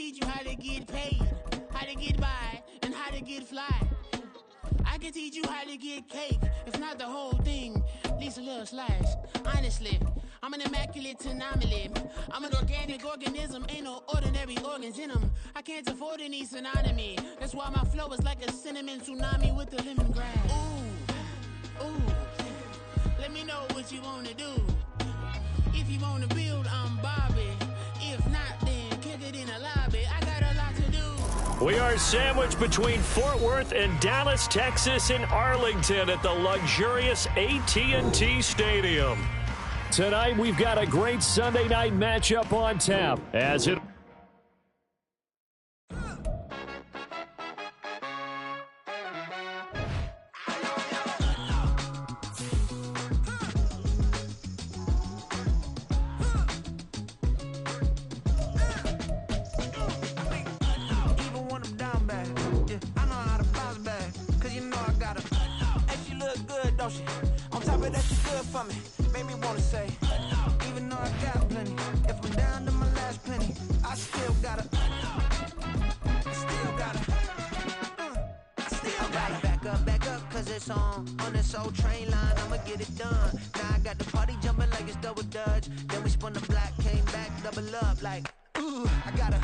teach you how to get paid, how to get by, and how to get fly. I can teach you how to get cake, if not the whole thing, at least a little slice. Honestly, I'm an immaculate anomaly. I'm an organic organism, ain't no ordinary organs in them. I can't afford any synonymy. That's why my flow is like a cinnamon tsunami with the lemongrass. Ooh, ooh, let me know what you wanna do. If you wanna build, I'm Bobby. If not, then kick it in the lobby. I got a lot to do. We are sandwiched between Fort Worth and Dallas, Texas, and Arlington at the luxurious AT&T Stadium. Tonight, we've got a great Sunday night matchup on tap as it... On top of that, you good for me. Made me wanna say, even though I got plenty, if I'm down to my last penny, I still gotta back up, cause it's on this old train line, I'ma get it done. Now I got the party jumping like it's double dutch. Then we spun the block, came back, double up like, ooh, I got her,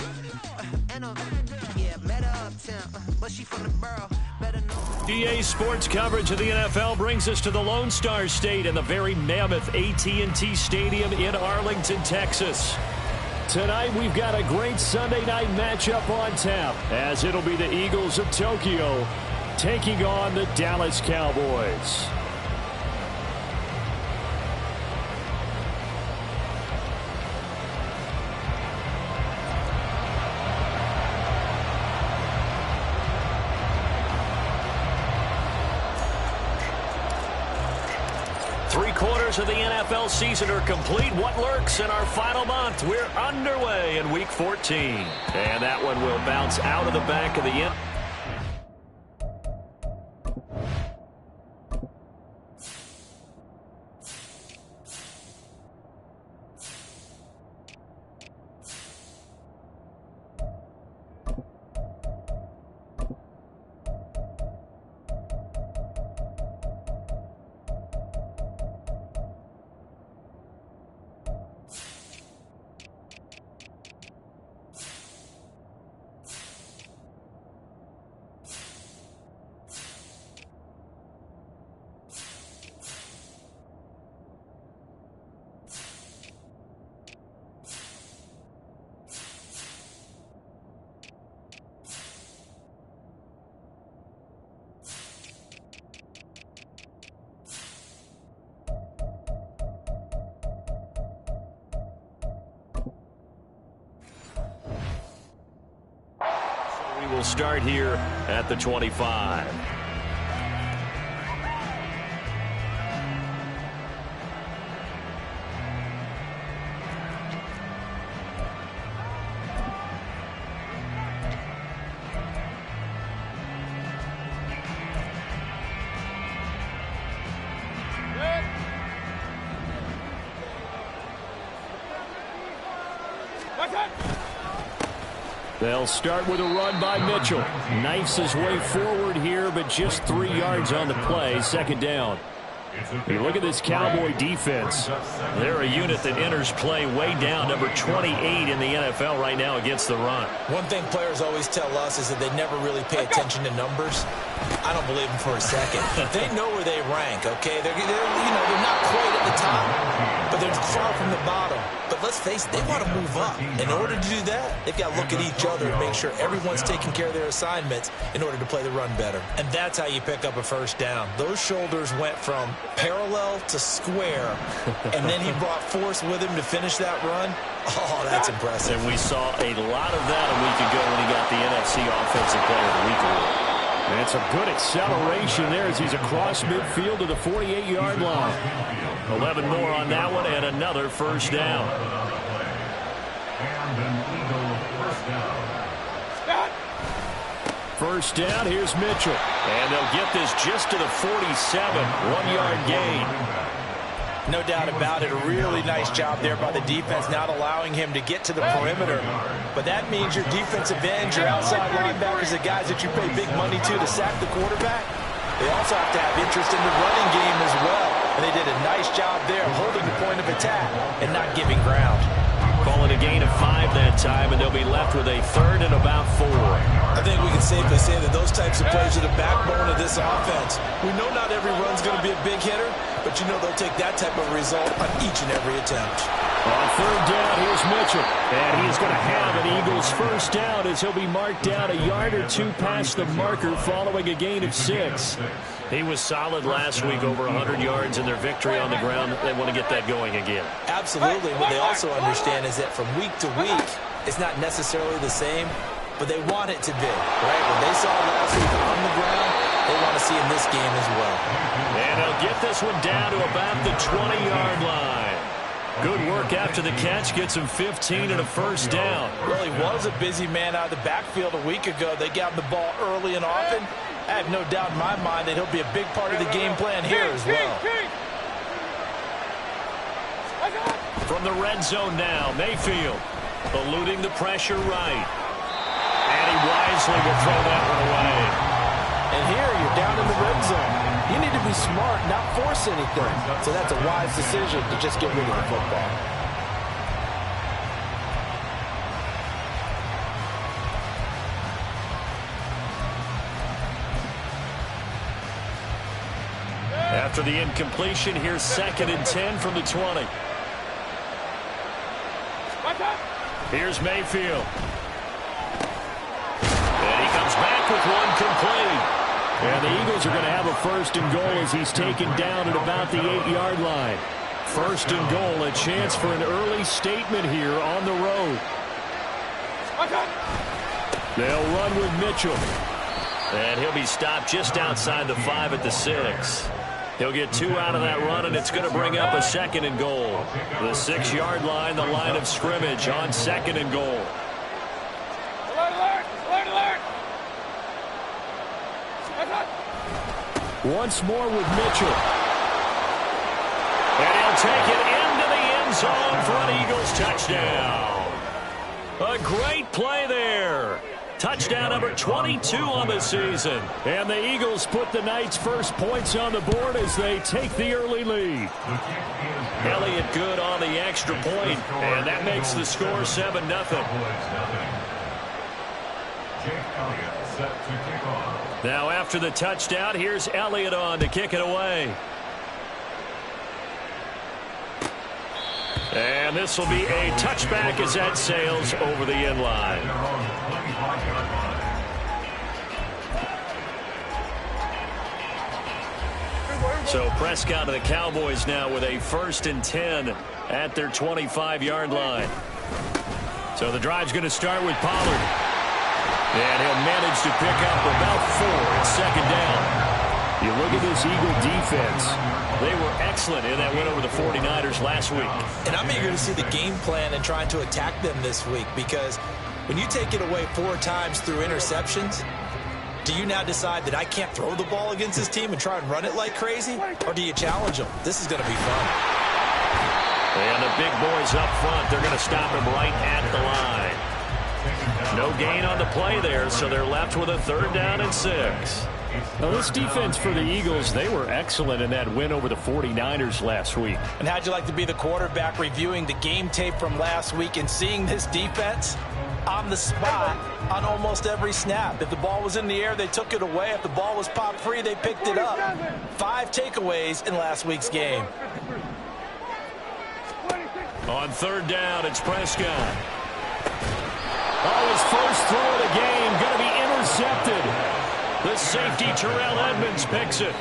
and yeah, met her uptown, but she from the borough, better know. EA Sports coverage of the NFL brings us to the Lone Star State and the very mammoth AT&T Stadium in Arlington, Texas. Tonight, we've got a great Sunday night matchup on tap, as it'll be the Eagles of Tokyo taking on the Dallas Cowboys. Three-quarters of the NFL season are complete. What lurks in our final month? We're underway in Week 14. And that one will bounce out of the back of the end. We will start here at the 25. They'll start with a run by Mitchell. Knifes his way forward here, but just 3 yards on the play. Second down. You look at this Cowboy defense. They're a unit that enters play way down, number 28 in the NFL right now against the run. One thing players always tell us is that they never really pay attention to numbers. I don't believe them for a second. They know where they rank, okay? They're not quite at the top, but they're far from the bottom. But let's face it, they want to move up. In order to do that, they've got to look at each other and make sure everyone's taking care of their assignments in order to play the run better. And that's how you pick up a first down. Those shoulders went from parallel to square, and then he brought force with him to finish that run. Oh, that's impressive. And we saw a lot of that a week ago when he got the NFC Offensive Player of the Week award. And it's a good acceleration there as he's across midfield to the 48-yard line. 11 more on that one and another first down. First down, here's Mitchell. And they'll get this just to the 47. 1-yard gain. No doubt about it. A really nice job there by the defense, not allowing him to get to the perimeter. But that means your defensive ends, your outside linebackers, the guys that you pay big money to sack the quarterback, they also have to have interest in the running game as well. And they did a nice job there of holding the point of attack and not giving ground. Call it a gain of 5 that time, and they'll be left with a 3rd and about 4. I think we can safely say that those types of plays are the backbone of this offense. We know not every run's going to be a big hitter, but you know they'll take that type of result on each and every attempt. On 3rd down, here's Mitchell. And he's going to have an Eagles first down as he'll be marked down a yard or 2 past the marker following a gain of 6. He was solid last week, over 100 yards in their victory on the ground. They want to get that going again. Absolutely. What they also understand is that from week to week, it's not necessarily the same, but they want it to be, right? When they saw last week on the ground, they want to see in this game as well. And he'll get this one down to about the 20-yard line. Good work after the catch. Gets him 15 and a first down. Well, he was a busy man out of the backfield a week ago. They got him the ball early and often. I have no doubt in my mind that he'll be a big part of the game plan here as well. From the red zone now, Mayfield eluding the pressure right. And he wisely will throw that one away. And here you're down in the red zone. You need to be smart, not force anything. So that's a wise decision to just get rid of the football. After the incompletion, here's 2nd and 10 from the 20. Here's Mayfield. And he comes back with one complete. And the Eagles are going to have a 1st and goal as he's taken down at about the 8-yard line. 1st and goal, a chance for an early statement here on the road. They'll run with Mitchell. And he'll be stopped just outside the 5 at the 6. He'll get 2 out of that run, and it's going to bring up a 2nd and goal. The 6-yard line, the line of scrimmage on 2nd and goal. Once more with Mitchell. And he'll take it into the end zone for an Eagles touchdown. A great play there. Touchdown number 22 on the season. And the Eagles put the Knights' first points on the board as they take the early lead. Elliott good on the extra point, and that makes the score 7-0. Now after the touchdown, here's Elliott on to kick it away. And this will be a touchback as that sails over the end line. So Prescott and the Cowboys now with a 1st and 10 at their 25-yard line. So the drive's going to start with Pollard. And he'll manage to pick up about 4 at 2nd down. You look at this Eagle defense. They were excellent in that win over the 49ers last week. And I'm eager to see the game plan and trying to attack them this week, because when you take it away 4 times through interceptions, do you now decide that I can't throw the ball against this team and try and run it like crazy? Or do you challenge them? This is going to be fun. And the big boys up front, they're going to stop him right at the line. No gain on the play there, so they're left with a 3rd down and 6. Now, this defense for the Eagles, they were excellent in that win over the 49ers last week. And how'd you like to be the quarterback reviewing the game tape from last week and seeing this defense on the spot on almost every snap? If the ball was in the air, they took it away. If the ball was popped free, they picked it up. 5 takeaways in last week's game. On 3rd down, it's Prescott. Oh, his first throw of the game going to be intercepted. The safety, Terrell Edmonds, picks it.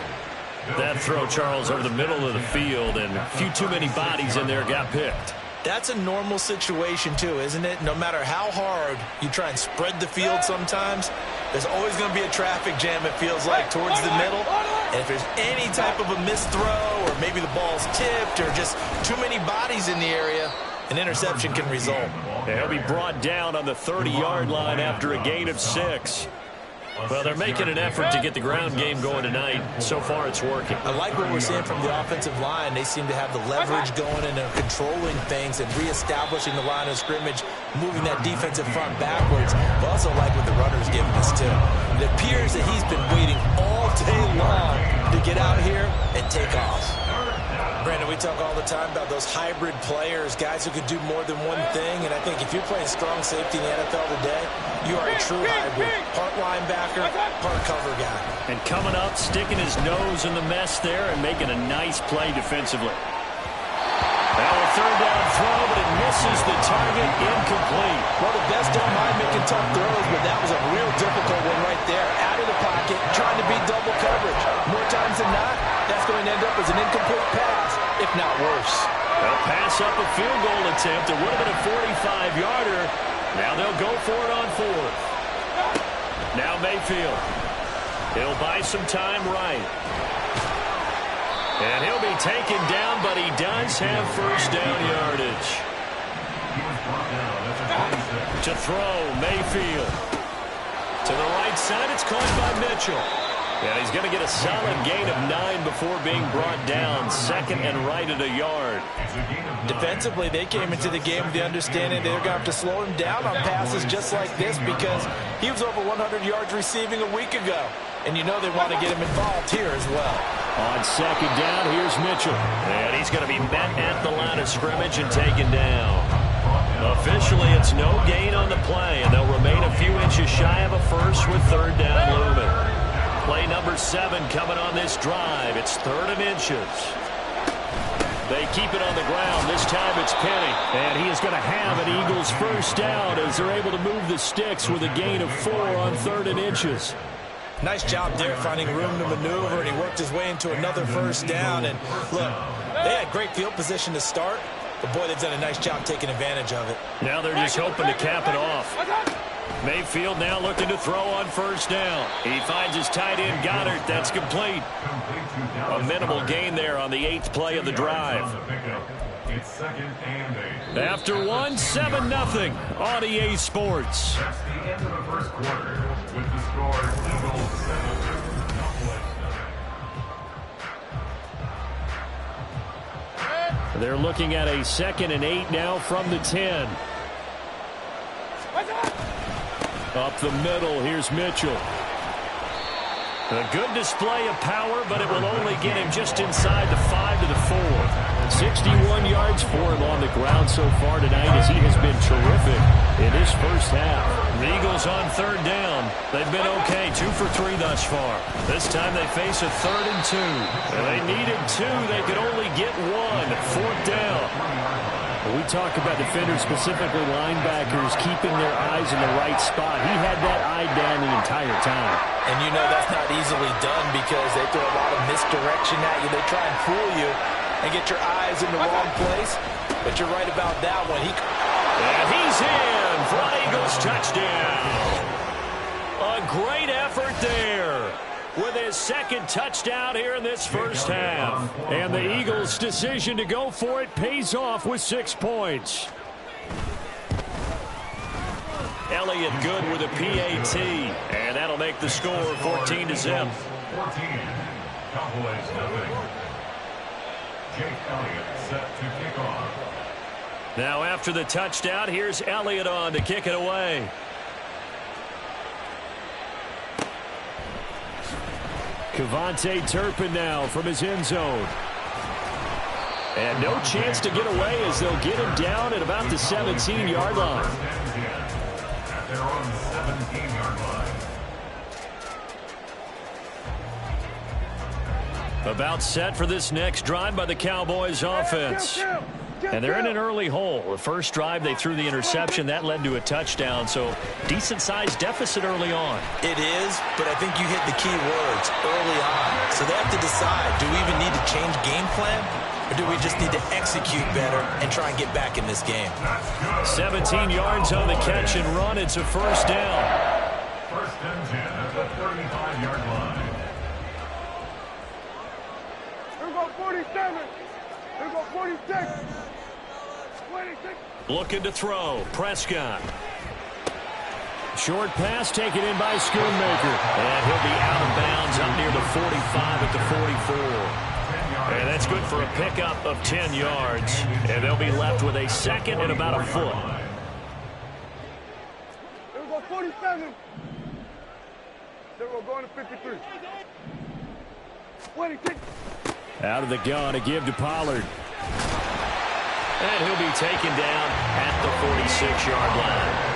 That throw, Charles, over the middle of the field, and a few too many bodies in there got picked. That's a normal situation, too, isn't it? No matter how hard you try and spread the field sometimes, there's always going to be a traffic jam, it feels like, towards the middle. And if there's any type of a missed throw, or maybe the ball's tipped, or just too many bodies in the area, an interception can result. He'll be brought down on the 30-yard line after a gain of 6. Well, they're making an effort to get the ground game going tonight. So far, it's working. I like what we're seeing from the offensive line. They seem to have the leverage going and they're controlling things and reestablishing the line of scrimmage, moving that defensive front backwards. But also like what the runner's giving us, too. It appears that he's been waiting all day long to get out here and take off. Brandon, we talk all the time about those hybrid players, guys who could do more than one thing. And I think if you're playing strong safety in the NFL today, you are a true hybrid. Part linebacker, part cover guy. And coming up, sticking his nose in the mess there and making a nice play defensively. Now a third down throw, but it misses the target, incomplete. Well, the best don't mind making tough throws, but that was a real difficult one right there. Out of the pocket, trying to beat double coverage. More times than not, that's going to end up as an incomplete pass, if not worse. They'll pass up a field goal attempt. It would have been a 45-yarder. Now they'll go for it on fourth. Now Mayfield. He'll buy some time right. And he'll be taken down, but he does have first down yardage. To throw, Mayfield. To the right side, it's caught by Mitchell. And he's going to get a solid gain of 9 before being brought down. Second and right at a yard. Defensively, they came into the game with the understanding they're going to have to slow him down on passes just like this because he was over 100 yards receiving a week ago. And you know they want to get him involved here as well. On second down, here's Mitchell. And he's going to be met at the line of scrimmage and taken down. Officially, it's no gain on the play, and they'll remain a few inches shy of a first with third down looming. Play number 7 coming on this drive. It's third and inches. They keep it on the ground. This time it's Penny. And he is going to have an Eagles first down as they're able to move the sticks with a gain of 4 on third and inches. Nice job there finding room to maneuver, and he worked his way into another first down. And look, they had great field position to start, but boy, they've done a nice job taking advantage of it. Now they're just hoping to cap it off. Mayfield now looking to throw on first down. He finds his tight end, Goddard. That's complete. A minimal gain there on the 8th play of the drive. After 1, 7-0 on EA Sports. That's the end of the first quarter with the score Eagles 7. They're looking at a 2nd and 8 now from the 10. Up the middle, here's Mitchell. A good display of power, but it will only get him just inside the 5 to the 4. 61 yards for him on the ground so far tonight as he has been terrific in his first half. The Eagles on third down. They've been okay, 2 for 3 thus far. This time they face a 3rd and 2. And they needed 2. They could only get 1. 4th down. We talk about defenders, specifically linebackers, keeping their eyes in the right spot. He had that eye down the entire time. And you know that's not easily done because they throw a lot of misdirection at you. They try and fool you and get your eyes in the wrong place. But you're right about that one. And he's in for an Eagles touchdown. A great effort there with his 2nd touchdown here in this first half. And the Eagles' decision to go for it pays off with 6 points. Elliott good with a PAT. And that'll make the score 14-0. 14. Cowboys 0. Jake Elliott set to kick off. Now after the touchdown, here's Elliott on to kick it away. Kevontae Turpin now from his end zone. And no chance to get away as they'll get him down at about the 17-yard line. At their own 17-yard line. About set for this next drive by the Cowboys offense. And they're in an early hole. The first drive, they threw the interception. That led to a touchdown, so decent-sized deficit early on. It is, but I think you hit the key words early on. So they have to decide, do we even need to change game plan, or do we just need to execute better and try and get back in this game? 17 yards on the catch and run. It's a first down. First and 10 at the 35-yard line. Here we go, 47. Here we go, 46. 26. Looking to throw. Prescott. Short pass taken in by Schoonmaker. And he'll be out of bounds up near the 45 at the 44. And that's good for a pickup of 10 yards. And they'll be left with a second and about a foot. There we go, 47. There we go, going to 53. Out of the gun, a give to Pollard. And he'll be taken down at the 46-yard line.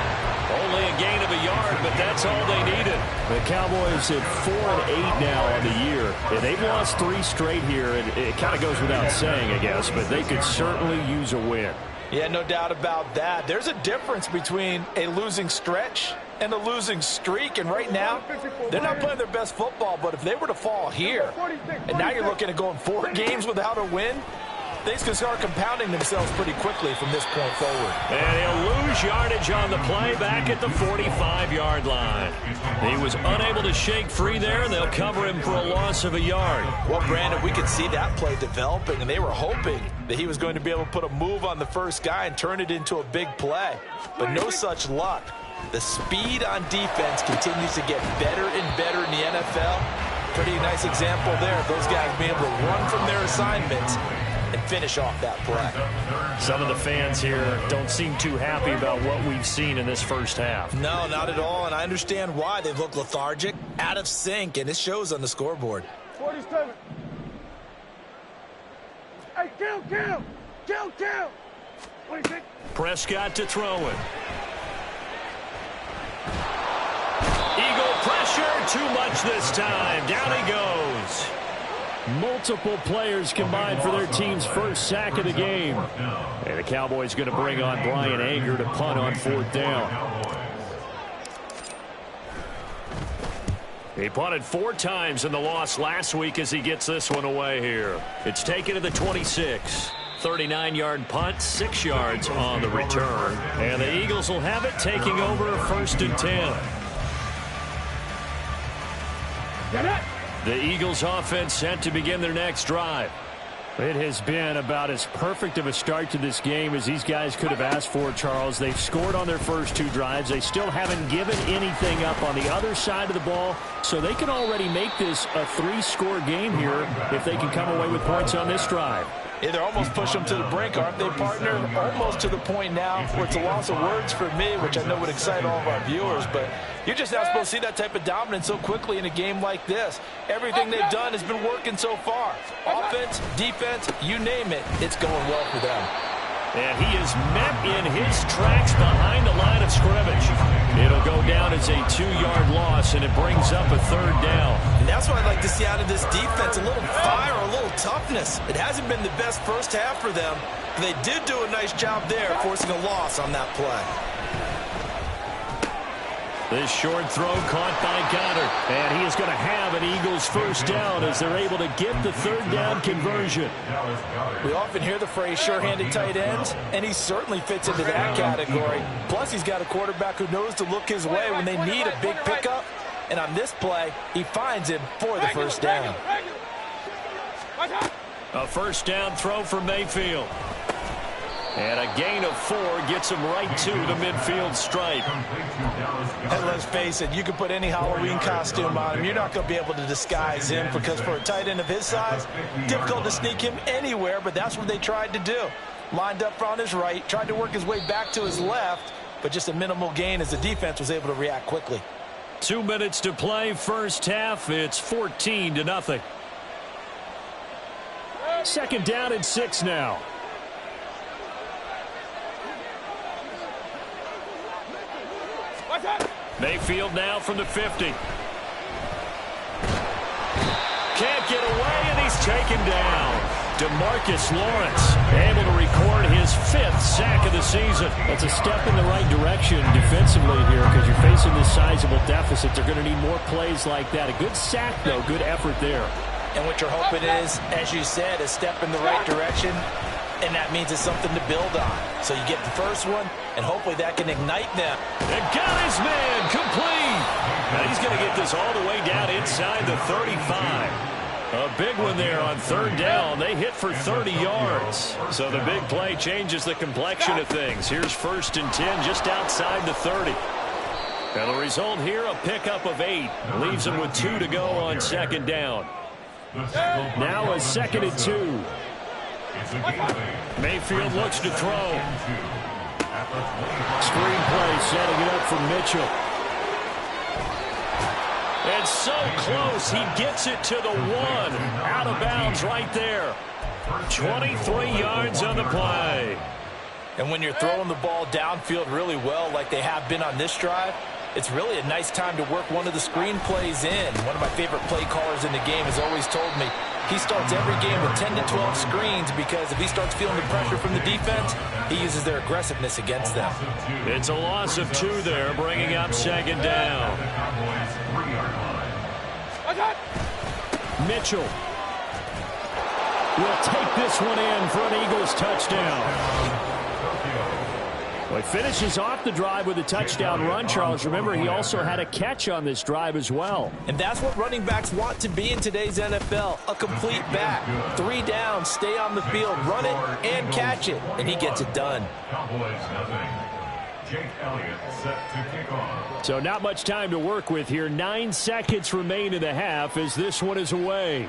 Only a gain of a yard, but that's all they needed. The Cowboys at 4-8 now on the year. And they've lost 3 straight here, and it kind of goes without saying, I guess, but they could certainly use a win. Yeah, no doubt about that. There's a difference between a losing stretch and a losing streak, and right now, they're not playing their best football, but if they were to fall here, and now you're looking at going 4 games without a win, things can start compounding themselves pretty quickly from this point forward. And he'll lose yardage on the play back at the 45-yard line. He was unable to shake free there, and they'll cover him for a loss of a yard. Well, Brandon, we could see that play developing, and they were hoping that he was going to be able to put a move on the first guy and turn it into a big play. But no such luck. The speed on defense continues to get better and better in the NFL. Pretty nice example there of those guys being able to run from their assignments and finish off that play. Some of the fans here don't seem too happy about what we've seen in this first half. No, not at all, and I understand why. They've looked lethargic, out of sync, and it shows on the scoreboard. 47. Hey, kill. 26. Prescott to throw it. Eagle pressure, too much this time. Down he goes. Multiple players combined for their team's first sack of the game. And the Cowboys going to bring on Brian Anger to punt on 4th down. He punted 4 times in the loss last week as he gets this one away here. It's taken to the 26. 39-yard punt, 6 yards on the return. And the Eagles will have it, taking over 1st and 10. The Eagles offense set to begin their next drive. It has been about as perfect of a start to this game as these guys could have asked for, Charles. They've scored on their first 2 drives. They still haven't given anything up on the other side of the ball, so they can already make this a 3-score game here if they can come away with points on this drive. Yeah, they're almost pushing them to the brink, aren't they, partner? Almost to the point now where it's a loss of words for me, which I know would excite all of our viewers, but you're just not supposed to see that type of dominance so quickly in a game like this. Everything they've done has been working so far. Offense, defense, you name it, it's going well for them. And he is met in his tracks behind the line of scrimmage. It'll go down as a 2-yard loss, and it brings up a 3rd down. And that's what I'd like to see out of this defense, a little fire, a little toughness. It hasn't been the best first half for them, but they did do a nice job there, forcing a loss on that play. This short throw caught by Goddard, and he is going to have an Eagles 1st down as they're able to get the 3rd down conversion. We often hear the phrase sure-handed tight ends, and he certainly fits into that category. Plus, he's got a quarterback who knows to look his way when they need a big pickup, and on this play, he finds him for the 1st down. A 1st down throw for Mayfield. And a gain of 4 gets him right to the midfield stripe. And let's face it, you can put any Halloween costume on him. You're not going to be able to disguise him because for a tight end of his size, difficult to sneak him anywhere, but that's what they tried to do. Lined up on his right, tried to work his way back to his left, but just a minimal gain as the defense was able to react quickly. 2 minutes to play, first half. It's 14-0. 2nd down and 6 now. Mayfield now from the 50. Can't get away, and he's taken down. DeMarcus Lawrence able to record his 5th sack of the season. That's a step in the right direction defensively here because you're facing this sizable deficit. They're going to need more plays like that. A good sack, though. Good effort there. And what you're hoping is, as you said, a step in the right direction, and that means it's something to build on. So you get the first one, and hopefully that can ignite them. And got his man complete. Now he's going to get this all the way down inside the 35. A big one there on 3rd down. They hit for 30 yards. So the big play changes the complexion of things. Here's 1st and 10 just outside the 30. And the result here, a pickup of 8. Leaves them with 2 to go on second down. Now a 2nd and 2. Mayfield looks to throw. Screen play setting it up for Mitchell. And so close, he gets it to the 1. Out of bounds right there. 23 yards on the play. And when you're throwing the ball downfield really well like they have been on this drive, it's really a nice time to work one of the screen plays in. One of my favorite play callers in the game has always told me he starts every game with 10 to 12 screens because if he starts feeling the pressure from the defense, he uses their aggressiveness against them. It's a loss of 2 there, bringing up second down. Mitchell will take this one in for an Eagles touchdown. Well, he finishes off the drive with a touchdown run, Charles. Remember, he also had a catch on this drive as well. And that's what running backs want to be in today's NFL, a complete back. 3 down, stay on the field, run it, and catch it. And he gets it done. Jake Elliott set to kick off. So not much time to work with here. 9 seconds remain in the half as this one is away.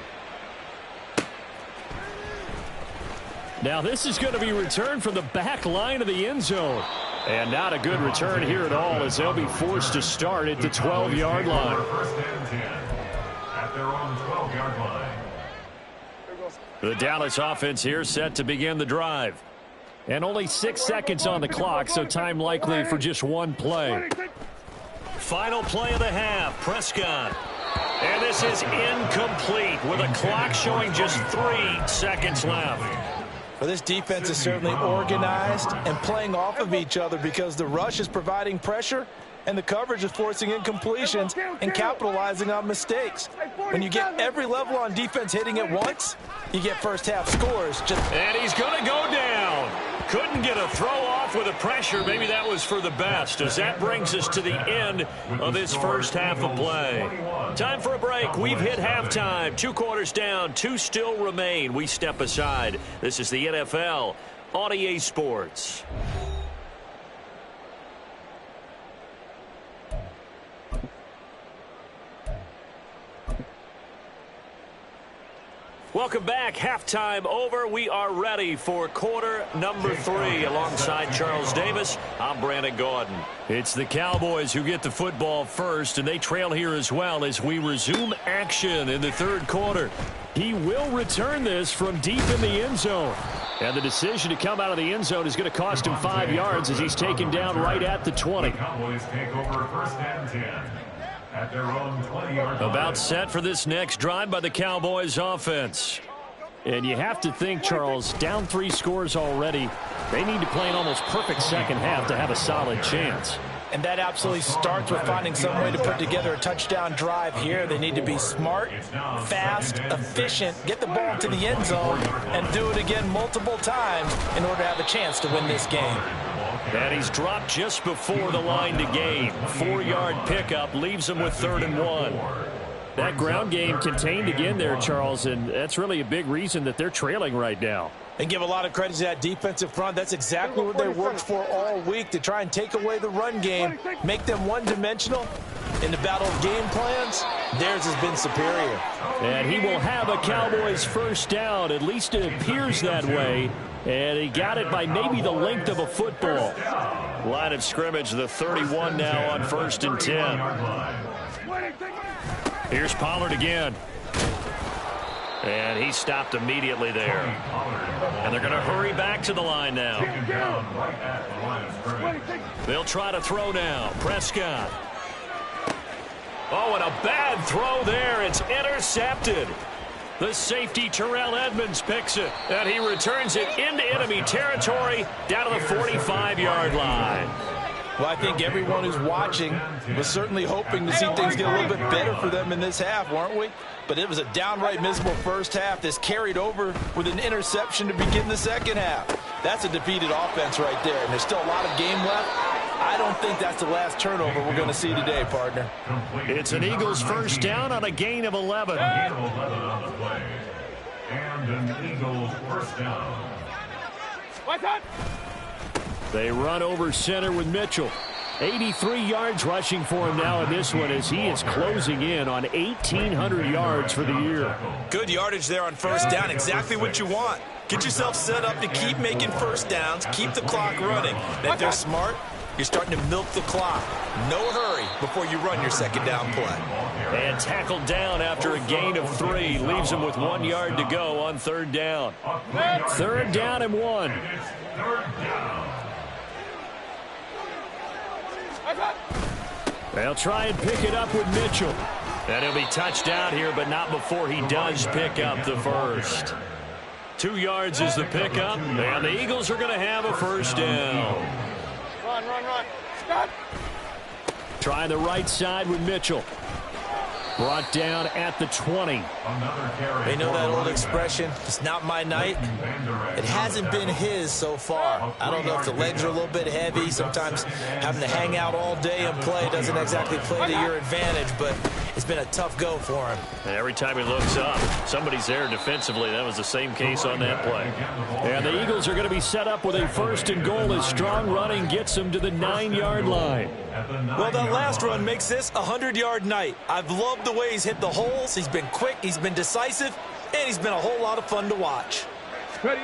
Now this is going to be returned from the back line of the end zone. And not a good return here at all as they'll be forced to start at the 12-yard line. First and 10 at their own 12-yard line. The Dallas offense here set to begin the drive. And only 6 seconds on the clock, so time likely for just one play. Final play of the half, Prescott. And this is incomplete with a clock showing just 3 seconds left. Well, this defense is certainly organized and playing off of each other because the rush is providing pressure and the coverage is forcing incompletions and capitalizing on mistakes. When you get every level on defense hitting at once, you get first half scores. And he's going to go down. Couldn't get a throw off with the pressure. Maybe that was for the best as that brings us to the end of this first half of play. Time for a break. We've hit halftime. 2 quarters down. 2 still remain. We step aside. This is the NFL on EA Sports. Welcome back. Halftime over. We are ready for quarter number 3. Alongside Charles Davis, I'm Brandon Gordon. It's the Cowboys who get the football first, and they trail here as well as we resume action in the third quarter. He will return this from deep in the end zone. And the decision to come out of the end zone is going to cost him 5 yards as he's taken down right at the 20. The Cowboys take over first and 10. At their own 20-yard line. About set for this next drive by the Cowboys offense. And you have to think, Charles, down 3 scores already. They need to play an almost perfect second half to have a solid chance. And that absolutely starts with finding some way to put together a touchdown drive here. They need to be smart, fast, efficient, get the ball to the end zone, and do it again multiple times in order to have a chance to win this game. And he's dropped just before the line to gain. 4-yard pickup leaves him with 3rd and 1. That ground game contained again there, Charles, and that's really a big reason that they're trailing right now. And give a lot of credit to that defensive front. That's exactly what they worked for all week, to try and take away the run game, make them one-dimensional. In the battle of game plans, theirs has been superior. And he will have a Cowboys first down. At least it appears that way. And he got it by maybe the length of a football. Line of scrimmage, the 31 now on 1st and 10. Here's Pollard again. And he stopped immediately there. And they're going to hurry back to the line now. They'll try to throw now. Prescott. Oh, and a bad throw there. It's intercepted. The safety, Terrell Edmonds, picks it. And he returns it into enemy territory down to the 45-yard line. Well, I think everyone who's watching was certainly hoping to see things get a little bit better for them in this half, weren't we? But it was a downright miserable first half. This carried over with an interception to begin the second half. That's a defeated offense right there, and there's still a lot of game left. I don't think that's the last turnover we're going to see today, partner. It's an Eagles first down on a gain of 11. Gain of 11 on the play. And an Eagles first down. They run over center with Mitchell. 83 yards rushing for him now in this one as he is closing in on 1,800 yards for the year. Good yardage there on first down. Exactly what you want. Get yourself set up to keep making first downs, keep the clock running. And if they're smart, you're starting to milk the clock. No hurry before you run your second down play. And tackled down after a gain of 3. Leaves him with 1 yard to go on third down. Third down and 1. They'll try and pick it up with Mitchell. And he'll be touched down here, but not before he does pick up the first. 2 yards is the pickup, and the Eagles are going to have a first down. Run. Stop. Trying the right side with Mitchell. Brought down at the 20. They know that old expression, it's not my night. It hasn't been his so far. I don't know if the legs are a little bit heavy. Sometimes having to hang out all day and play doesn't exactly play to your advantage, but it's been a tough go for him. And every time he looks up, somebody's there defensively. That was the same case on that play. And the Eagles are going to be set up with a first and goal as strong running gets them to the 9-yard line. Well, that last run makes this a 100-yard night. I've loved the way he's hit the holes. He's been quick, he's been decisive, and he's been a whole lot of fun to watch. Ready.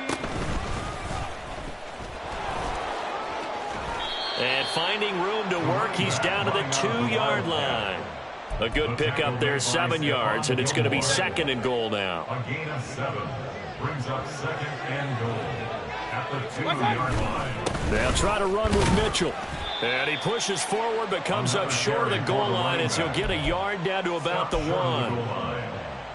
And finding room to work, he's down to the 2-yard line. A good pickup there, 7 yards, and it's going to be second and goal now. A gain of 7 brings up second and goal at the 2-yard line. They'll try to run with Mitchell. And he pushes forward but comes up short of the goal line as he'll get a yard down to about the 1.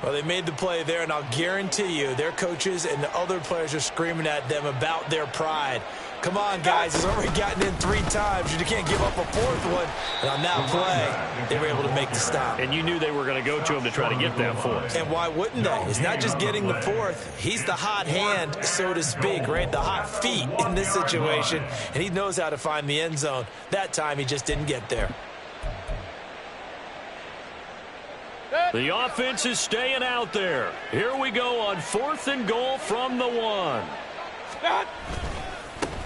Well, they made the play there, and I'll guarantee you their coaches and the other players are screaming at them about their pride. Come on, guys. He's already gotten in 3 times. You can't give up a 4th one. And on that play, they were able to make the stop. And you knew they were going to go to him to try to get that 4th. And why wouldn't they? It's not just getting the 4th. He's the hot hand, so to speak, right? The hot feet in this situation. And he knows how to find the end zone. That time, he just didn't get there. The offense is staying out there. Here we go on 4th and goal from the 1.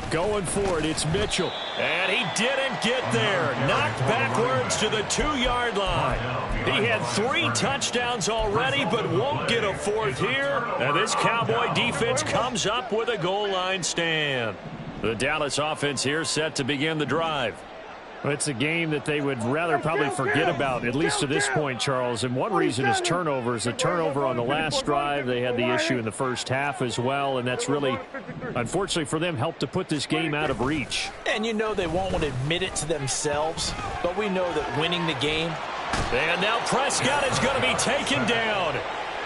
Going for it, it's Mitchell. And he didn't get there. Knocked backwards to the 2-yard line. He had 3 touchdowns already, but won't get a 4th here. And this Cowboy defense comes up with a goal line stand. The Dallas offense here set to begin the drive. It's a game that they would rather probably forget about, at least to this point, Charles. And one reason is turnovers. A turnover on the last drive. They had the issue in the first half as well, and that's really, unfortunately for them, helped to put this game out of reach. And you know they won't want to admit it to themselves, but we know that winning the game. And now Prescott is going to be taken down.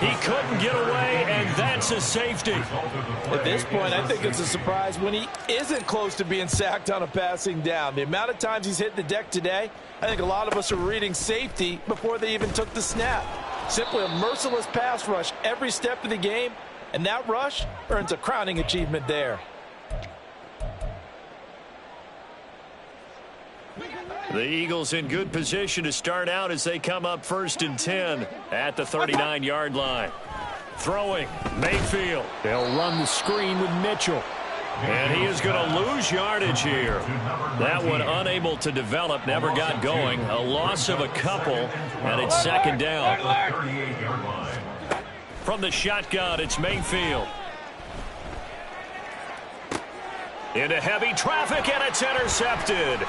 He couldn't get away, and that's a safety. At this point, I think it's a surprise when he isn't close to being sacked on a passing down. The amount of times he's hit the deck today, I think a lot of us are reading safety before they even took the snap. Simply a merciless pass rush every step of the game, and that rush earns a crowning achievement there. The Eagles in good position to start out as they come up 1st and 10 at the 39-yard line. Throwing, Mayfield. They'll run the screen with Mitchell. And he is going to lose yardage here. That one unable to develop, never got going. A loss of a couple, and it's second down. From the shotgun, it's Mayfield. Into heavy traffic, and it's intercepted.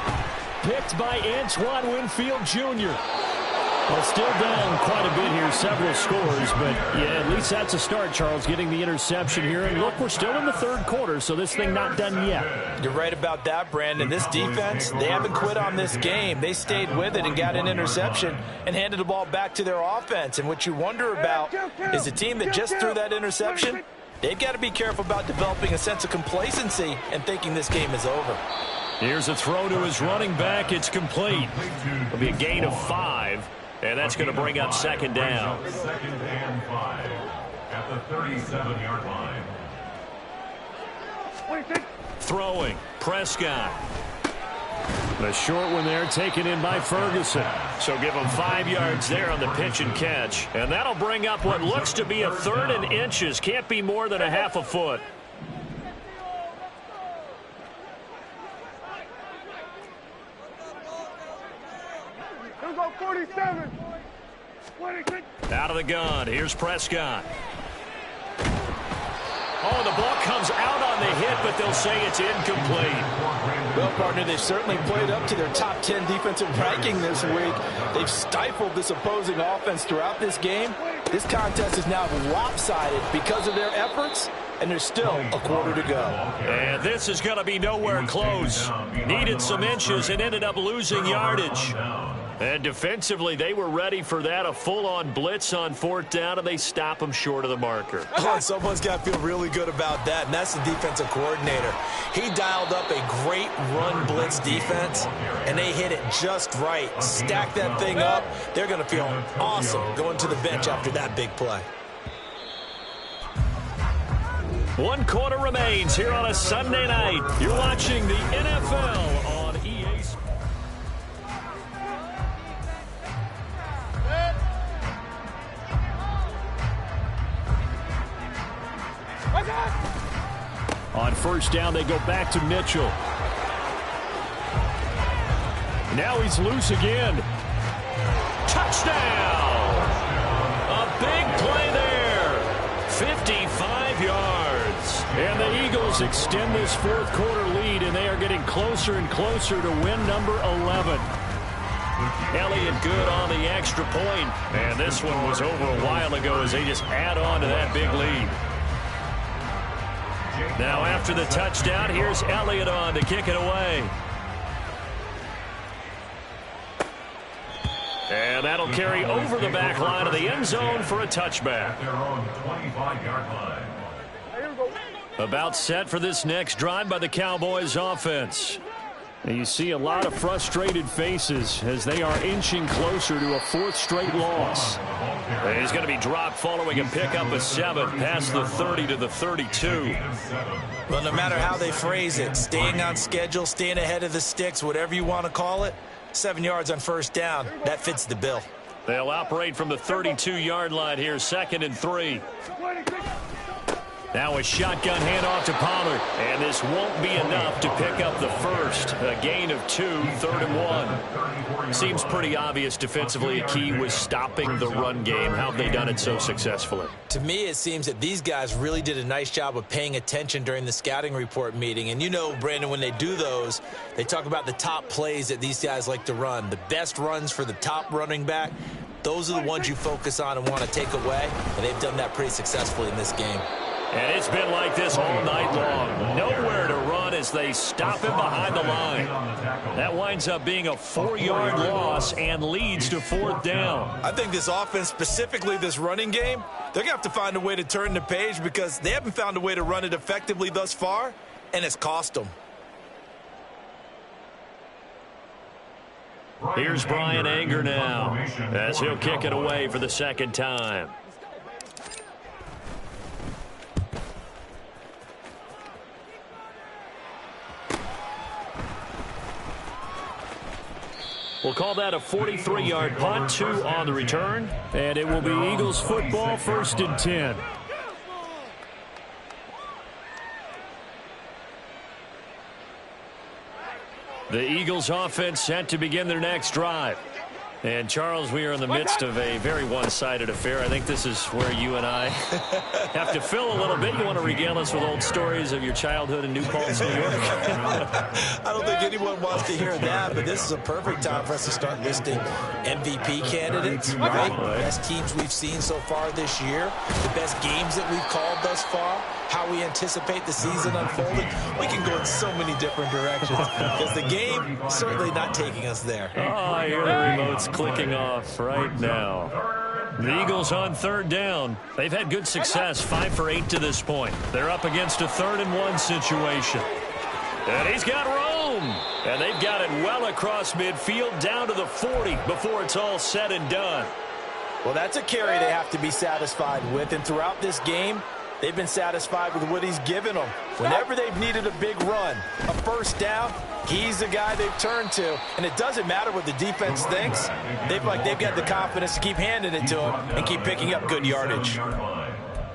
Picked by Antoine Winfield Jr. Well, still down quite a bit here, several scores, but yeah, at least that's a start, Charles, getting the interception here. And look, we're still in the 3rd quarter, so this thing not done yet. You're right about that, Brandon. This defense, they haven't quit on this game. They stayed with it and got an interception and handed the ball back to their offense. And what you wonder about is the team that just threw that interception, they've got to be careful about developing a sense of complacency and thinking this game is over. Here's a throw to his running back. It's complete. It'll be a gain of 5, and that's going to bring up second down. Second and 5 at the 37-yard line. Throwing, Prescott. The short one there taken in by Ferguson. So give him 5 yards there on the pitch and catch. And that'll bring up what looks to be a 3rd and inches. Can't be more than a half a foot. Let's go 47. 26. Out of the gun. Here's Prescott. Oh, the ball comes out on the hit, but they'll say it's incomplete. Well, partner, they've certainly played up to their top 10 defensive ranking this week. They've stifled this opposing offense throughout this game. This contest is now lopsided because of their efforts, and there's still a quarter to go. And this is going to be nowhere close. Needed some inches and ended up losing yardage. And defensively, they were ready for that, a full-on blitz on 4th down, and they stop them short of the marker. Oh, someone's got to feel really good about that, and that's the defensive coordinator. He dialed up a great run blitz defense, and they hit it just right. Stack that thing up. They're going to feel awesome going to the bench after that big play. 1 quarter remains here on a Sunday night. You're watching the NFL on EA Sports. On 1st down, they go back to Mitchell. Now he's loose again. Touchdown! A big play there. 55 yards. And the Eagles extend this 4th quarter lead, and they are getting closer and closer to win number 11. Elliott good on the extra point. And this one was over a while ago as they just add on to that big lead. Now after the touchdown, here's Elliott on to kick it away. And that'll carry over the back line of the end zone for a touchback. About set for this next drive by the Cowboys offense. And you see a lot of frustrated faces as they are inching closer to a 4th straight loss. And he's going to be dropped following a pickup of 7 past the 30 to the 32. Well, no matter how they phrase it, staying on schedule, staying ahead of the sticks, whatever you want to call it, 7 yards on 1st down, that fits the bill. They'll operate from the 32-yard line here, 2nd and 3. Now a shotgun handoff to Pollard, and this won't be enough to pick up the first. A gain of 2, 3rd and 1. Seems pretty obvious defensively a key was stopping the run game. How have they done it so successfully? To me, it seems that these guys really did a nice job of paying attention during the scouting report meeting. And you know, Brandon, when they do those, they talk about the top plays that these guys like to run. The best runs for the top running back, those are the ones you focus on and want to take away. And they've done that pretty successfully in this game. And it's been like this all night long. Nowhere to run as they stop him behind the line. That winds up being a 4-yard loss and leads to 4th down. I think this offense, specifically this running game, they're going to have to find a way to turn the page because they haven't found a way to run it effectively thus far, and it's cost them. Here's Brian Anger now as he'll kick it away for the 2nd time. We'll call that a 43-yard punt, 2 on the return. And it will be Eagles football, 1st and 10. The Eagles offense set to begin their next drive. And, Charles, we are in the midst of a very one-sided affair. I think this is where you and I have to fill a little bit. You want to regale us with old stories of your childhood in New Paltz, New York? I don't think anyone wants to hear that, but this is a perfect time for us to start listing MVP candidates, right? Best teams we've seen so far this year, the best games that we've called thus far, how we anticipate the season unfolding. We can go in so many different directions because the game is certainly not taking us there. Oh, I hear the remotes clicking off right now. The Eagles on 3rd down. They've had good success, 5 for 8 to this point. They're up against a 3rd and 1 situation. And he's got room. And they've got it well across midfield down to the 40 before it's all said and done. Well, that's a carry they have to be satisfied with. And throughout this game, they've been satisfied with what he's given them. Whenever they've needed a big run, a 1st down, he's the guy they've turned to. And it doesn't matter what the defense thinks. They've got the confidence to keep handing it to him and keep picking up good yardage.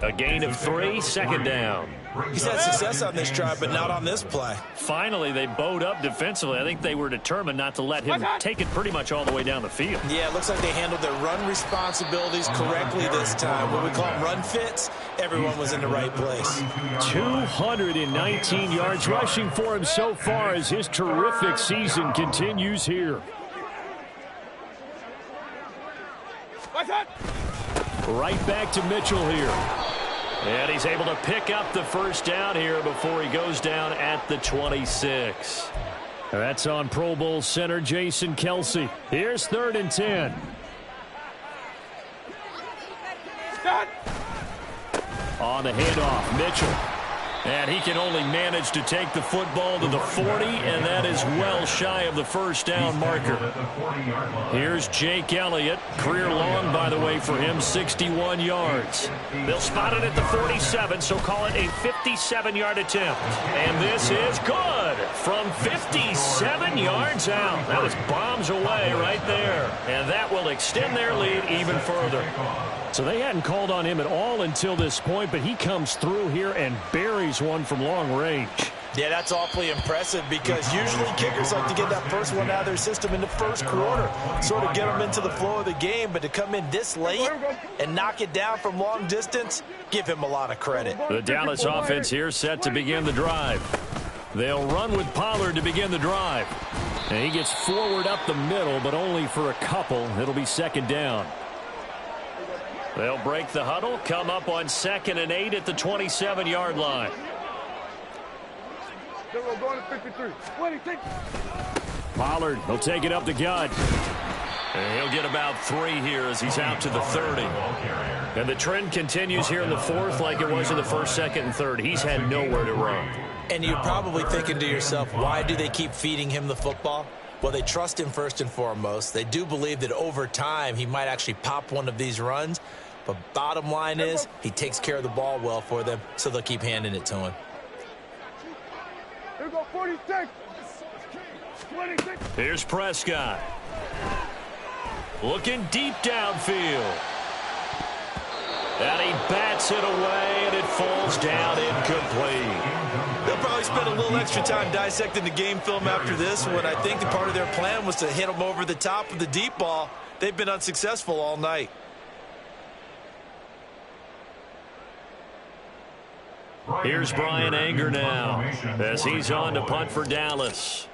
A gain of 3, second down. He's had success on this drive, but not on this play. Finally, they bowed up defensively. I think they were determined not to let him take it pretty much all the way down the field. Yeah, it looks like they handled their run responsibilities correctly this time. What we call them run fits, everyone was in the right place. 219 yards rushing for him so far as his terrific season continues here. Right back to Mitchell here. And he's able to pick up the first down here before he goes down at the 26. That's on Pro Bowl center Jason Kelce. Here's 3rd and 10. On the handoff, Mitchell. And he can only manage to take the football to the 40, and that is well shy of the first down marker. Here's Jake Elliott. Career long, by the way, for him, 61 yards. They'll spot it at the 47, so call it a 57-yard attempt. And this is good from 57 yards out. That was bombs away right there. And that will extend their lead even further. So they hadn't called on him at all until this point, but he comes through here and buries one from long range. Yeah, that's awfully impressive because usually kickers like to get that first one out of their system in the first quarter, sort of get them into the flow of the game, but to come in this late and knock it down from long distance, give him a lot of credit. The Dallas offense here set to begin the drive. They'll run with Pollard to begin the drive. And he gets forward up the middle, but only for a couple. It'll be second down. They'll break the huddle, come up on 2nd and 8 at the 27-yard line. Going to 53. 26. Pollard will take it up the gut. And he'll get about 3 here as he's out to the 30. And the trend continues here in the 4th like it was in the 1st, 2nd, and 3rd. He's had nowhere to run. And you're probably thinking to yourself, why do they keep feeding him the football? Well, they trust him first and foremost. They do believe that over time he might actually pop one of these runs. But bottom line is he takes care of the ball well for them, so they'll keep handing it to him. Here we go, 46. 26. Here's Prescott. Looking deep downfield. And he bats it away, and it falls down incomplete. They'll probably spend a little extra time dissecting the game film after this one. I think the part of their plan was to hit him over the top of the deep ball. They've been unsuccessful all night. Here's Brian Anger now as he's on to punt for Dallas.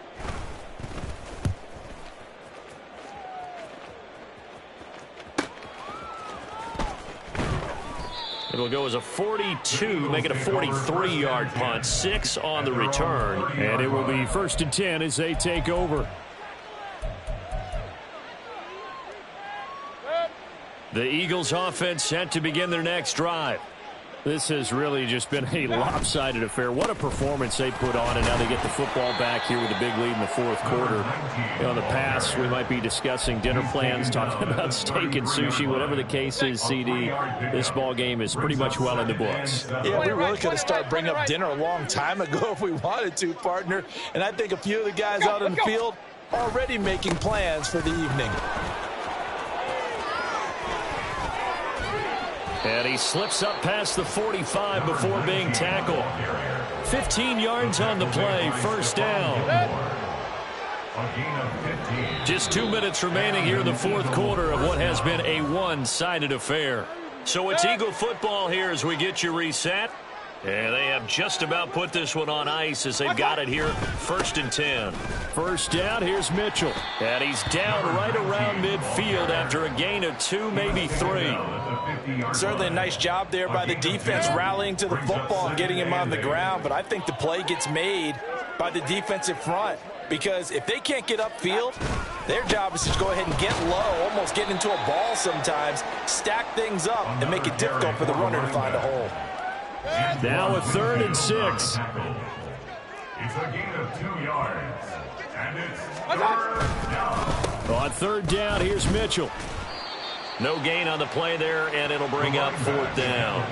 It'll go as a 42, make it a 43-yard punt, 6 on the return. And it will be 1st and 10 as they take over. The Eagles offense set to begin their next drive. This has really just been a lopsided affair. What a performance they put on, and now they get the football back here with a big lead in the 4th quarter. You know, in the past, we might be discussing dinner plans, talking about steak and sushi, whatever the case is, CD. This ball game is pretty much well in the books. Yeah, we really could have started bringing up dinner a long time ago if we wanted to, partner. And I think a few of the guys out in the field already making plans for the evening. And he slips up past the 45 before being tackled. 15 yards on the play, 1st down. Just 2 minutes remaining here in the 4th quarter of what has been a one-sided affair. So it's Eagle football here as we get you reset. And they have just about put this one on ice as they've got it here, 1st and 10. First down, here's Mitchell. And he's down right around midfield after a gain of 2, maybe 3. Certainly a nice job there by the defense rallying to the football and getting him on the ground. But I think the play gets made by the defensive front. Because if they can't get upfield, their job is to go ahead and get low, almost get into a ball sometimes, stack things up, and make it difficult for the runner to find a hole. Now a 3rd and 6. It's a gain of 2 yards. And it's 3rd down. On 3rd down, here's Mitchell. No gain on the play there, and it'll bring up 4th down.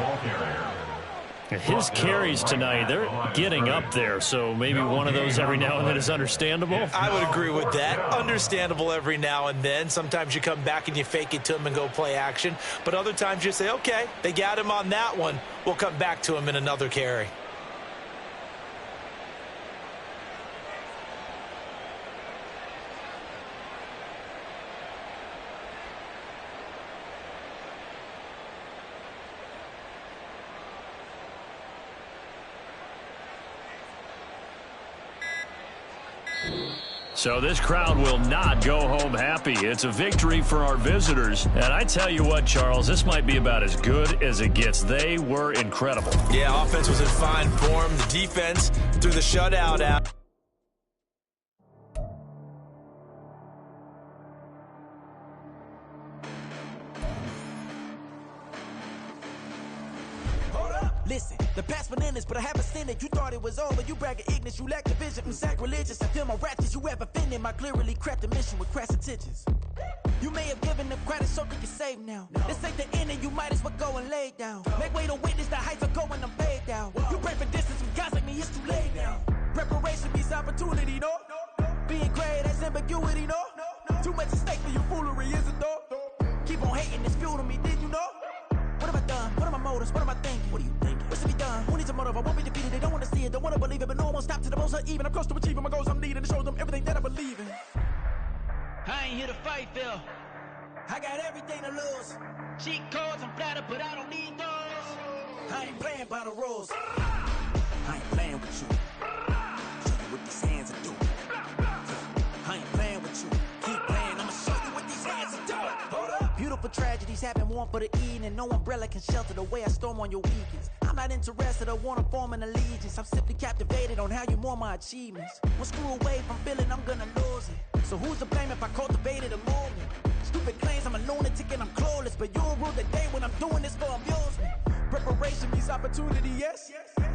His carries tonight, they're getting up there, so maybe one of those every now and then is understandable. I would agree with that. Understandable every now and then. Sometimes you come back and you fake it to him and go play action. But other times you say, okay, they got him on that one. We'll come back to him in another carry. So this crowd will not go home happy. It's a victory for our visitors. And I tell you what, Charles, this might be about as good as it gets. They were incredible. Yeah, offense was in fine form. The defense threw the shutout out. Listen, the past bananas, but I haven't seen it. You thought it was over, you bragging ignorance, you lack the vision from sacrilegious. I feel my ratchets, you have offended my clearly crafted mission with crass intentions. You may have given them credit so they can save now. This ain't the end and you might as well go and lay down. Make way to witness the heights are going, I'm paid down. You pray for distance with guys like me, it's too late now. Preparation means opportunity, no? Being great has ambiguity, no? Too much at stake for your foolery, is it though? Keep on hating, it's fuel to me, did you know? What have I done? What are my motives? What am I thinking? What are you thinking? What's to be done? Who needs a motive? I won't be defeated. They don't want to see it, don't want to believe it, but no one won't stop to the most even. I'm close to achieving my goals. I'm needing to show them everything that I believe in. I ain't here to fight, Phil. I got everything to lose. Cheat codes, I'm flattered, but I don't need those. I ain't playing by the rules. I ain't playing with you. Show you what these hands are doing. I ain't playing with you. Keep playing, I'ma show you what these hands are doing. Hold up. Beautiful tragedies happen, one for the eating, and no umbrella can shelter the way I storm on your weekends. I'm not interested or want to form an allegiance. I'm simply captivated on how you mourn my achievements. One screw away from feeling I'm gonna lose it. So who's to blame if I cultivated a movement? Stupid claims I'm a lunatic and I'm clueless, but you'll rule the day when I'm doing this for amusement. Preparation means opportunity, yes.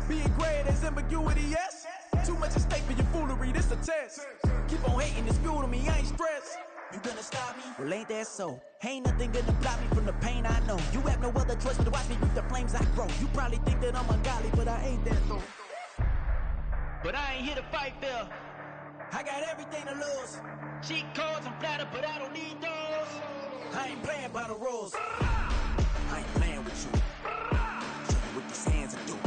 Being great is ambiguity, yes. Too much at stake for your foolery, this a test. Keep on hating, it's fuel to me, I ain't stressed. You gonna stop me? Well, ain't that so? Ain't nothing gonna block me from the pain I know. You have no other choice but to watch me reap the flames I grow. You probably think that I'm ungodly, but I ain't that though. But I ain't here to fight, Phil. I got everything to lose. Cheat codes, I'm flattered, but I don't need those. I ain't playing by the rules. I ain't playing with you. Show you what these hands are doing.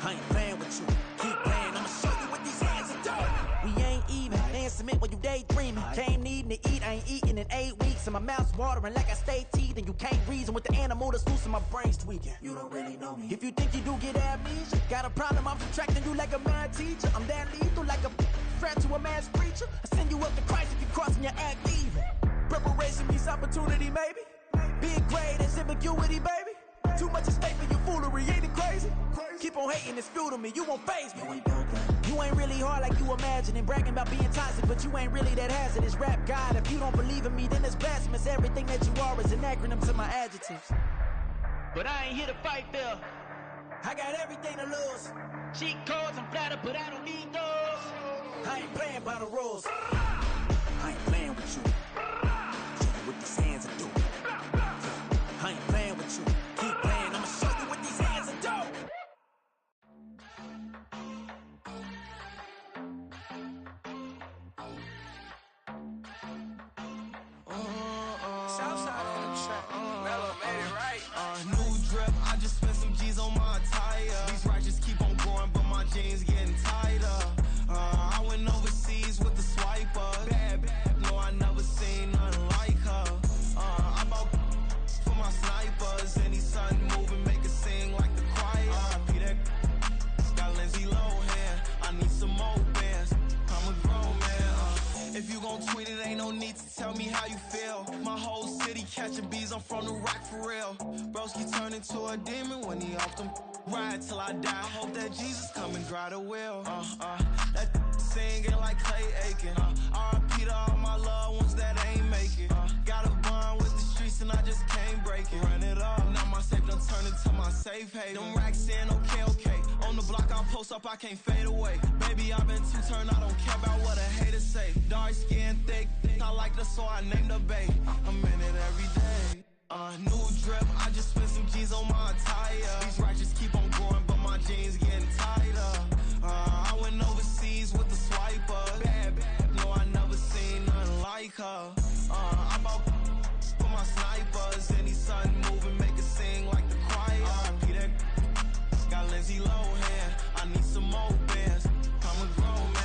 I ain't playing with you. Keep playing, I'ma show you what these hands are doing. We ain't even. Dance cement while you daydreaming. Came needing to eat, I ain't eating in 8 weeks. And my mouth's watering like I stay teeth. And you can't reason with the animal that's loose and my brain's tweaking. You don't really know me. If you think you do get amnesia, got a problem, I'm subtracting you like a mad teacher. I'm that lethal like a threat to a mass preacher. I send you up to Christ if you crossing your act evil. Preparation means opportunity, maybe. Being great is ambiguity, baby. Too much at stake for your foolery, ain't it crazy? Keep on hating, it's fuel to me, you won't faze me. You ain't really hard like you imagine and bragging about being toxic, but you ain't really that hazardous. Rap God, if you don't believe in me, then it's blasphemous. Everything that you are is an acronym to my adjectives. But I ain't here to fight, Phil. I got everything to lose. Cheat codes, I'm flattered, but I don't need those. I ain't playing by the rules. I ain't playing with you. Show you what these hands are doing. I ain't playing with you. Keep playing, I'ma show you what these hands are doing. Southside on the track. Mellow made it right. New drip, I just spent some G's on my attire. These righteous keep on growing, but my jeans getting tighter. I went overseas with the swiper. Bad, no, I never seen nothing like her. I bought for my snipers. Any sun moving, make it sing like the choir. RIP that got Lindsay Lohan. I need some more bands. I'm a grown man. If you gon' tweet it, ain't no need to tell me how you feel. My whole city catching bees, I'm from the rack for real. Broski turn into a demon when he off them. Ride till I die, hope that Jesus come and dry the wheel. That singing like Clay Aiken. RIP to all my loved ones that ain't make it. Got a bond with the streets and I just can't break it. Run it up, now my safe done turn into my safe haven. Them racks in, okay. On the block I post up, I can't fade away. Baby, I've been too turned, I don't care about what a hater say. Dark skin, thick, I like the so I named a babe. I'm in it every day. New drip, I just spent some G's on my attire. These righteous keep on growing, but my jeans getting tighter. I went overseas with the swiper. Bad, no, I never seen nothing like her. I bought for my snipers. Any sun moving, make it sing like the choir. Peter got Lindsay Lohan. I need some more bands. I'm a grown man.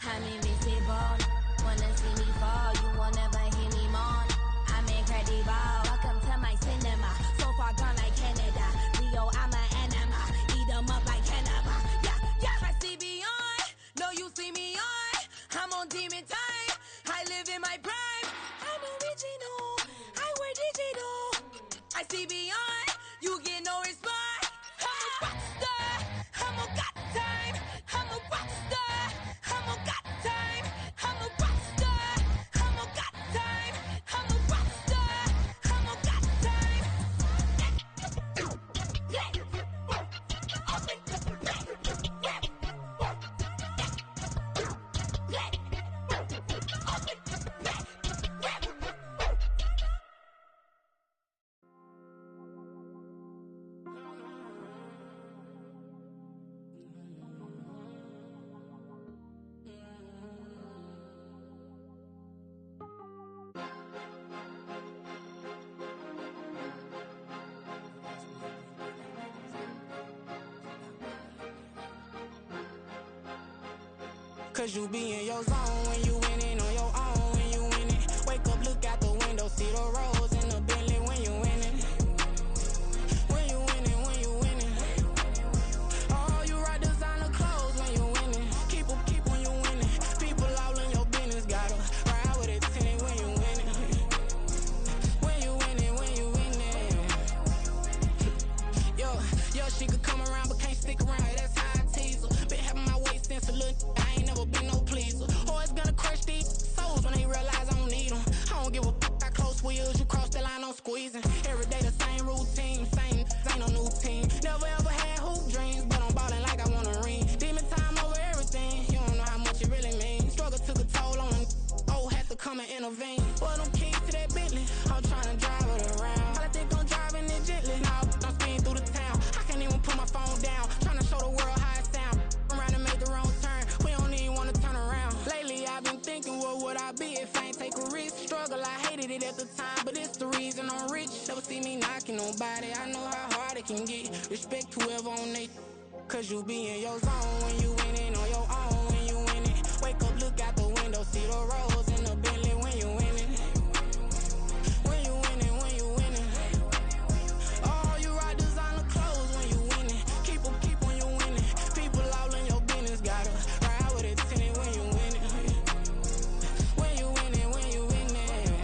I'm invisible. Wanna see me fall, you will never hear me moan. I'm incredible. Welcome to my cinema. So far gone like Canada. Leo, I'm an anima. Eat 'em up like cannibal. Yeah, yeah. I see beyond. No, you see me on. I'm on demon time. I live in my prime. I'm original. I wear digital. I see beyond. You get no response. I'm a rock star. I'm a got time. I'm a rock star. I'm a got time. I'm a rock star. I'm a got time. I'm a rock star. I'm a got time. Cause you be in your zone when you winning on your own when you winning. Wake up, look out the window, see the rose in the Bentley when you winning. When you winning, when you winning. Oh, you rock designer clothes when you winning. Keep when you winning. People all in your business, gotta ride with it tinted when you winning. When you winning, when you winning. Yo, she could come around but can't stick around, that's how I tease her. Been having my waist since a little, I ain't never been no pleaser. Always gonna crush these souls when they realize I don't need them. I don't give a fuck, I close wheels, you cross the line, I'm squeezing. Every day the same routine, same, ain't no new team. Never ever had hoop dreams, but I'm ballin' like I want a ring. Demon time over everything, you don't know how much it really means. Struggle took a toll on them, had to come and intervene. Boy, them keys to that Bentley, I'm tryna drive it around. I think I'm driving it gently, now I'm speeding through the town. I can't even put my phone down, tryna show the world how it sound. Around and make the wrong turn, we don't even wanna turn around. Lately I've been thinking, what would I be if I ain't take a risk? Struggle, I hated it at the time, but it's the reason about it, I know how hard it can get. Respect whoever on it, cause you be in your zone when you winning on your own when you winning. Wake up, look out the window, see the rose in the Bentley when you winning. When you winning, when you winning. Oh, you rock designer clothes when you winning. Keep on you winning. People all in your business, gotta ride with it tinted when you winning. When you winning, when you winning.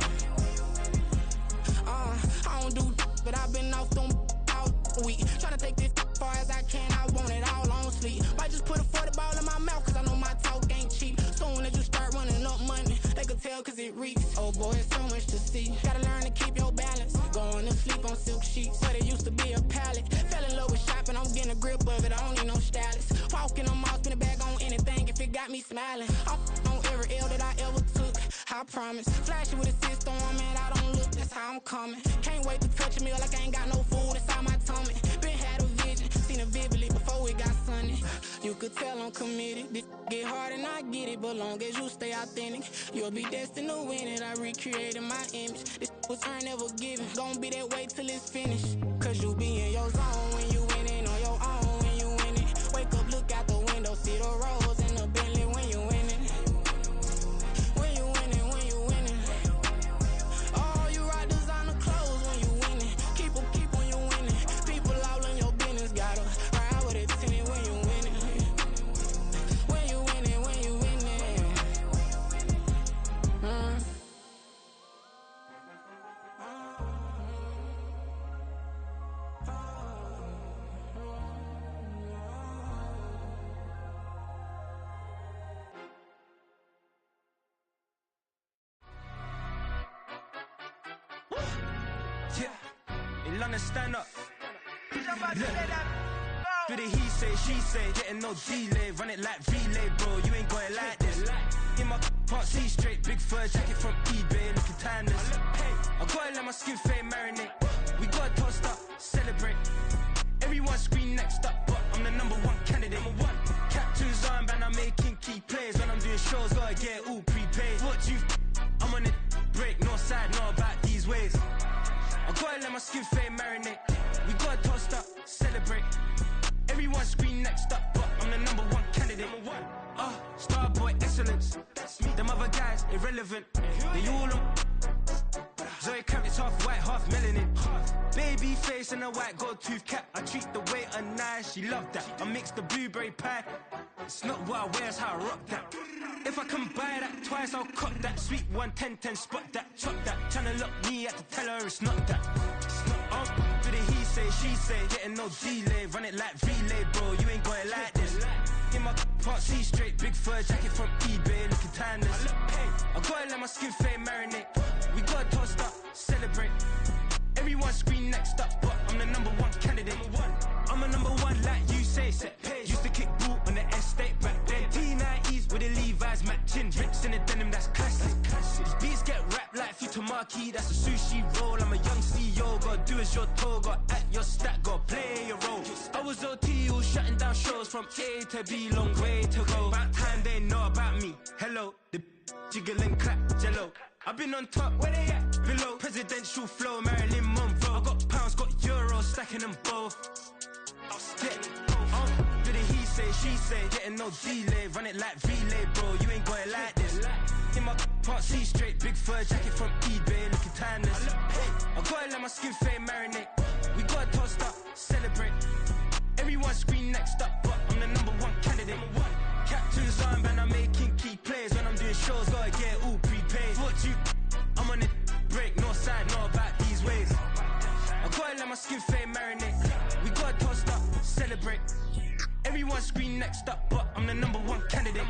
I don't do but I've been off them all week. Tryna take this far as I can, I want it all on sleep. Might just put a 40 ball in my mouth, cause I know my talk ain't cheap. Soon as you start running up money, they can tell cause it reeks. Oh boy, it's so much to see. Gotta learn to keep your balance. Going to sleep on silk sheets, but it used to be a pallet. Fell in love with shopping, I'm getting a grip of it, I don't need no stylist. Walking on mall, spin a bag on anything if it got me smiling. I'm on every L that I ever took, I promise. Flashy with a system on, man, I don't look, that's how I'm coming. Can't wait to touch a meal like I ain't got no food inside my tummy. Been had a vision, seen it vividly before it got sunny. You could tell I'm committed. This get hard and I get it, but long as you stay authentic, you'll be destined to win it. I recreated my image. This was earned, never given. Gonna be that way till it's finished. Cause you be in your zone when you winning on your own when you winning. Wake up, look out the window, see the rose in the Bentley when you winning. When you winning, when you winning. Oh, you rock designer clothes when you winning. Keep on you winning. People all in your business, gotta ride with it tinted when you winning. When you winning, when you winning. Yeah, in London, stand up. Look. Do the he say, she say, getting no delay, run it like relay, bro. You ain't got it like this. In my part C straight, big fur jacket from eBay, looking timeless. I gotta let my skin fade marinate. We gotta toast up, celebrate. Everyone scream next up, but I'm the #1 candidate. Captain's armband, I'm making key plays. When I'm doing shows, gotta get it all prepaid. What you I'm on it, break, no side, know about these ways. I gotta let my skin fade marinate. We gotta toast up, celebrate. Everyone scream next up, but I'm the #1 candidate. Starboy excellence. Them other guys irrelevant. They all on. Zoe Camp, it's half white, half melanin. Baby face and a white gold tooth cap. I treat the waiter nice, she love that. I mix the blueberry pie. It's not what I wear, it's how I rock that. If I can buy that twice, I'll cut that. Sweet 110, spot that, chop that. Tryna lock me at the tell her it's not that. Do the he say, she say, getting no delay, run it like relay, bro. You ain't got it like this. In my part C straight, big fur jacket from eBay, looking timeless. I gotta let my skin fade marinate. We gotta toast up, celebrate. Everyone scream next up, but I'm the #1 candidate. I'm a #1 like you say, set page. Used to kick boot on the estate back then. T90s with the Levi's matching. Rips in the denim, that's classic. These beats get wrapped like Futamaki, that's a sushi roll. I'm a young CEO, gotta do as you're told. Gotta act your stat, gotta play your role. I was OT, all shutting down shows from A to B, long way to go. About time they know about me. Hello, the jiggle and clap, jello. I've been on top, where they at? Below, presidential flow, Marilyn Monroe. I got pounds, got euros, stacking them both. Do the he say, she say, getting no delay, run it like relay, bro. You ain't got it like this. In my part C straight, big fur jacket from eBay, looking timeless. I gotta let my skin fade marinate. We gotta toast up, celebrate. Everyone scream next up, but I'm the #1 candidate. Captain's armband, I'm making key plays. When I'm doing shows, gotta get it all prepaid. What you I'm on it, break, no side, know about these ways. I gotta let my skin fade marinate. We gotta toast up, celebrate. Everyone scream next up, but I'm the #1 candidate.